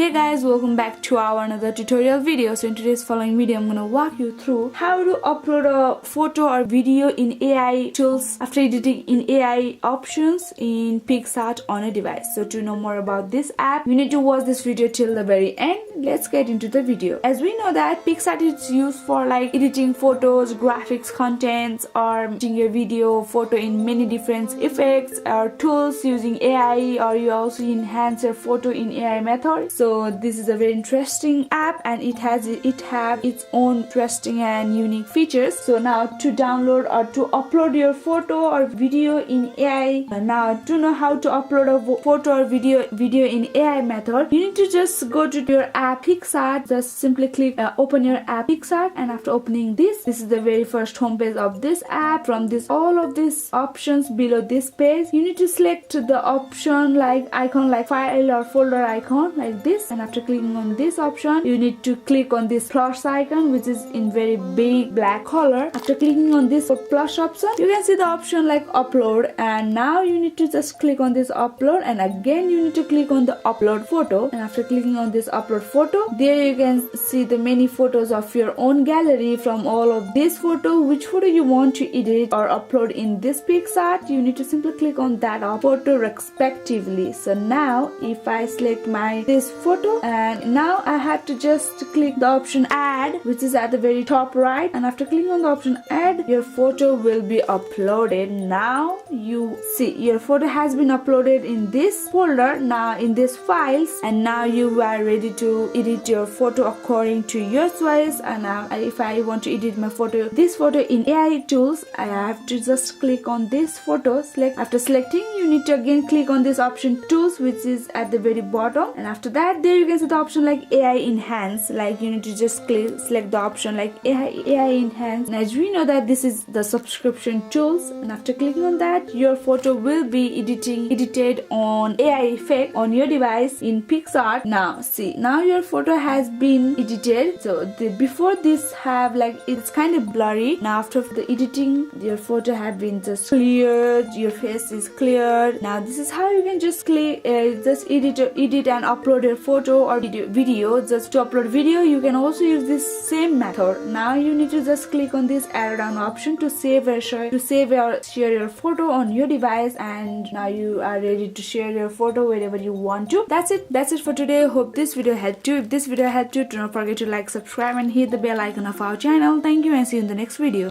Hey guys, welcome back to our another tutorial video. So in today's following video, I'm gonna walk you through how to upload a photo or video in AI tools after editing in AI options in PicsArt on a device. So to know more about this app, you need to watch this video till the very end. Let's get into the video. As we know that PicsArt is used for like editing photos, graphics, contents, or editing your video, photo in many different effects or tools using AI, or you also enhance your photo in AI method. So this is a very interesting app and it have its own interesting and unique features. So now to download or to upload your photo or video in AI, now to know how to upload a photo or video in AI method, you need to just go to your app PicsArt. Just simply click open your app PicsArt, and after opening this is the very first homepage of this app. From this all of these options below this page, you need to select the option like icon like file or folder icon like this, and after clicking on this option you need to click on this plus icon which is in very big black color. After clicking on this plus option, you can see the option like upload, and now you need to just click on this upload, and again you need to click on the upload photo. And after clicking on this upload photo, there you can see the many photos of your own gallery. From all of this photo, which photo you want to edit or upload in this PicsArt, you need to simply click on that photo respectively. So now if I select this photo, and now I have to just click the option add, which is at the very top right, and after clicking on the option add, your photo will be uploaded. Now you see your photo has been uploaded in this folder, now in this files, and now you are ready to edit your photo according to your choice. And now if I want to edit my photo, this photo in AI tools, I have to just click on this photo, select. After selecting, you need to again click on this option tools, which is at the very bottom, and after that there you can see the option like AI enhance. Like you need to just select the option like AI enhance, and as we know that this is the subscription tools, and after clicking on that, your photo will be edited on AI effect on your device in PicsArt. Now see, now your photo has been edited. So before this have like it's kind of blurry. Now after the editing, your photo have been just cleared, your face is cleared. Now this is how you can just edit and upload your photo or video. Just to upload video, you can also use this same method. Now you need to just click on this arrow down option to save or share your photo on your device, and now you are ready to share your photo wherever you want to. That's it for today. Hope this video helped you. If this video helped you, do not forget to like, subscribe, and hit the bell icon of our channel. Thank you, and see you in the next video.